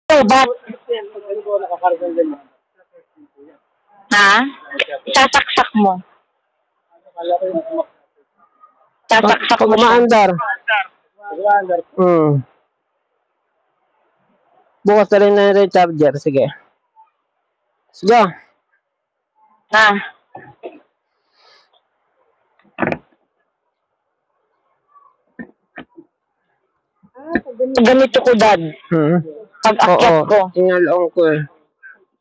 Ba't? Ha? Sasaksak mo. Sasaksak Pag mo siya. umaandar. Bukas na rin na yung recharger. Sige. Sige. Ha? Ganito ko, Dad. Pag-akyat ko. Tinaloong ko eh.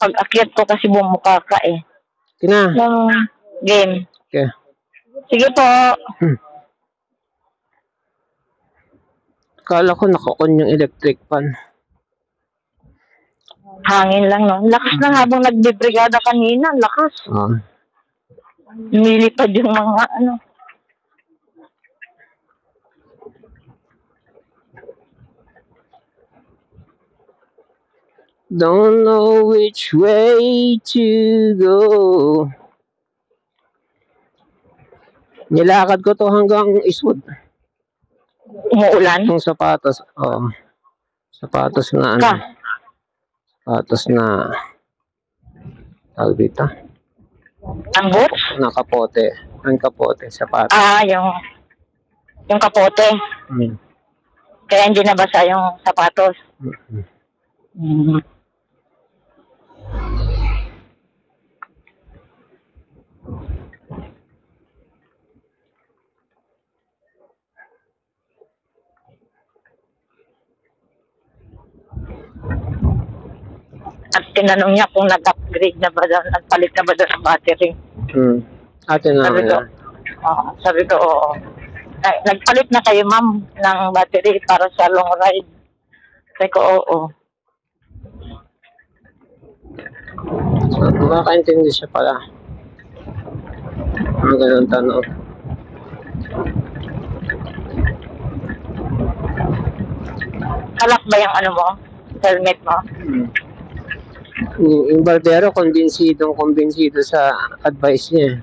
Pag-akyat ko kasi bumuka ka eh. Kina? Ng game. Okay. Sige po. Kala ko naka-on yung electric fan. Hangin lang, no? Lakas na habang nagbibrigada kanina. Lakas. Nilipad yung mga ano. Don't know which way to go. Nilakad ko to hanggang Eastwood. Umuulan? Yung sapatos. Sapatos na ano. Sapatos na tawag dito. Ang boots? Nakapote. Ang kapote. Sapatos. Yung kapote. Kaya hindi nabasa yung sapatos. At tinanong niya kung nag-upgrade na ba daw, nagpalit na ba daw ng battery. Sabi ko, oo. Nagpalit na kayo, ma'am, ng battery para sa long ride. Sabi ko, oo. Makakaintindi siya pala. Ano ganun tanong? Kalak ba yung ano mo? Helmet mo? Yung barbero, kumbinsido sa advice niya.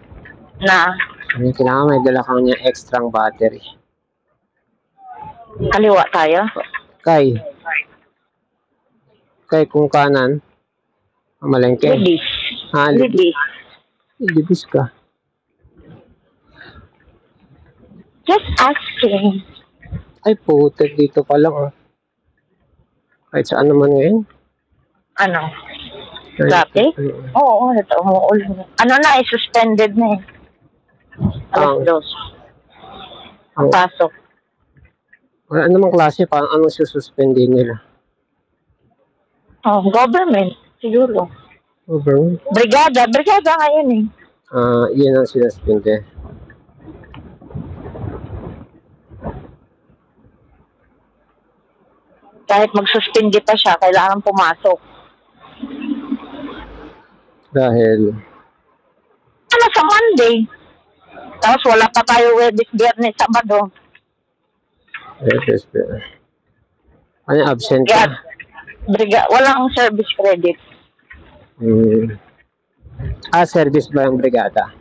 Na? Kailangan may dala kang niya extra battery. Kaliwa tayo? Kay kung kanan. Malengke. Libis. Libis ka. Just asking. Ay, putek dito pa lang. Kahit saan naman ngayon. Ano? Traffic? Oo, ito umuulan. Ano na, suspended na eh. Alas 2. Ang pasok. Wala namang klase pa. Anong sususpendin nila? Government. Siguro. Government? Brigada ngayon eh. Yan ang sinuspende. Kahit magsuspindi pa siya, kailangan pumasok. Dahil? Ano sa Monday? Tapos wala pa tayo Biyernes, Sabado. Ano, absent ka? Walang service credit. Service ba yung brigada?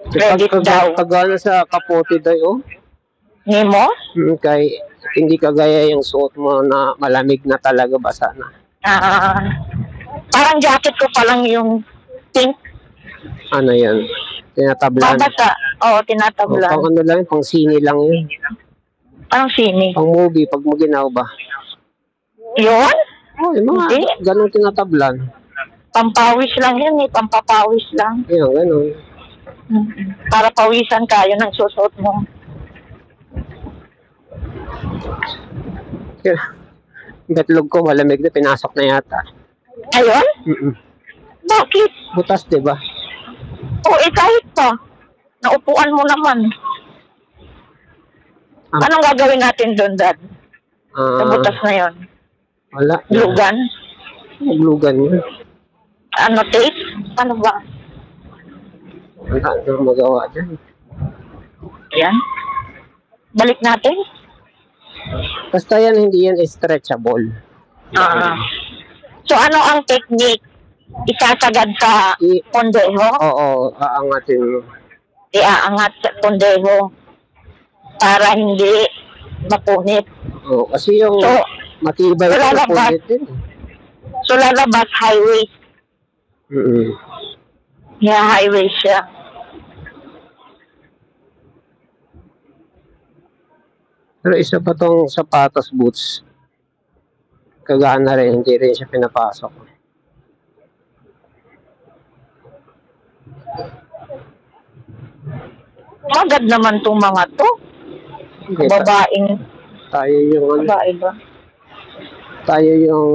Credit daw. Pag ano sa kapote daw, Nemo? Kay hindi kagaya yung suot mo na malamig na talaga, basa na. Parang jacket ko pa lang yung pink. Ano yan? Tinatablan? Pabasa. Oo, tinatablan. Pang ano lang, pang sini lang yun. Parang sini? Pang movie, pag maginaw ba? Yun? Yung mga ganun tinatablan. Pampawis lang yun eh, pampapawis lang. Yan, ganun. Para pawisan ka, yun ang susuot mo. Betlog ko, malamig na, pinasok na yata. Ayun? Bakit? Butas, diba? Kahit pa. Naupuan mo naman. Anong gagawin natin doon, Dad? Sa butas na yun? Wala. Glugan? Glugan yun. Ano, tape? Ano ba? Wala nang magawa dyan. Yan. Balik natin? Basta yan, hindi yan stretchable. So, ano ang technique? Isasagad sa pondeho? Oo, aangatin mo. Iaangat sa pondeho para hindi mapunit. Oo, kasi yung Matibay Wala ko na na ba? pulit din. So, lalabas highway. Mm. Yeah, highway siya. Pero isa pa tong sapatos boots. Kagaan na rin, hindi rin siya pinapasok. Agad naman tong mga to. Hindi, Babaeng, tayo yung ano, babae ba? tayo yung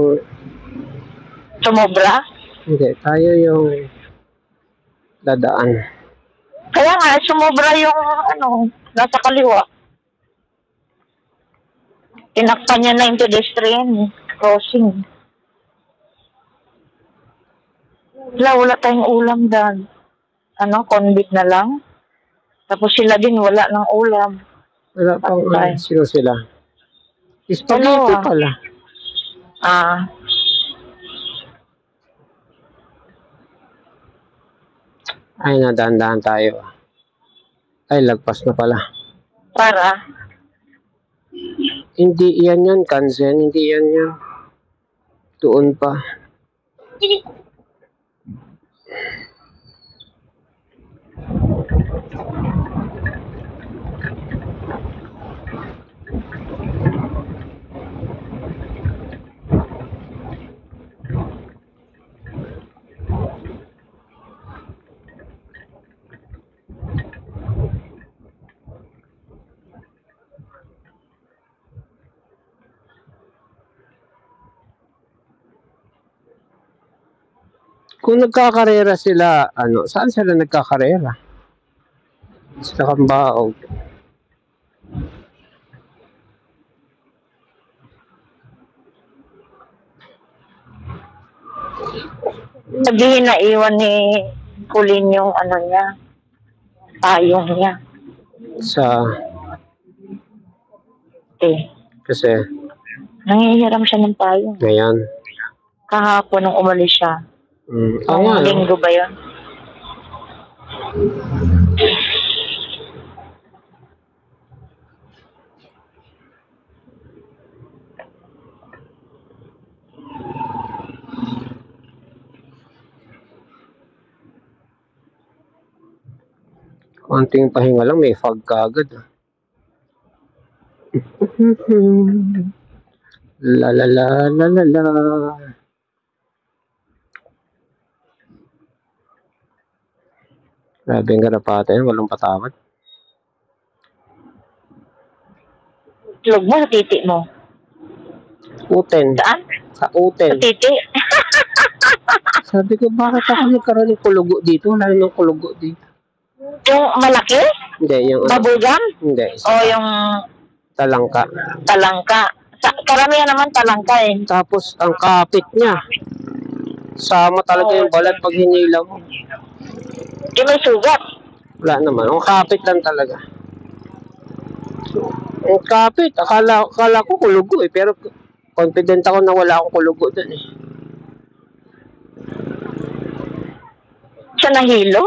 Sumobra? hindi, tayo yung dadaan. Kaya nga, sumobra yung ano, nasa kaliwa. Tinakpan niya na yung pedestrian crossing. Wala tayong ulam dyan. Ano, convict na lang. Tapos sila din wala ng ulam. Wala pang Patay. sino sila? Spaghetti Ano, pala. Ay, nadaan-daan tayo. Ay, lagpas na pala. para, Hindi yan yan, Kansen. Hindi yan yan. Doon pa. Kung nagkakarera sila, ano, saan sila nagkakarera? Sa Kambaog. sabihin na iwan ni Kulin yung ano niya, payong niya. Sa, kasi, Nangihiram siya ng payong. ngayon. Kahapon nung umalis siya. Oo nga, no? Linggo ba yun? Konting pahinga lang, may fog ka agad. La la la la la la. Grabe ang garapata yan, walang patawad. Itlog mo sa titi mo. Uten. Saan? Sa uten. Sa titi. Sabi ko, bakit ako nagkaroon ng kulugo dito? Wala namang kulugo dito. Yung malaki? Hindi, yung Babulgam? hindi. O yung Talangka. talangka? Karamihan naman talangka eh. Tapos, ang kapit niya. Sama talaga yung balat pag hinila mo. Di may sugat. Wala naman. Ang kapit lang talaga. Ang kapit. Akala ko kulugo eh. Pero confident ako na wala akong kulugo dun eh. Siya nahilo?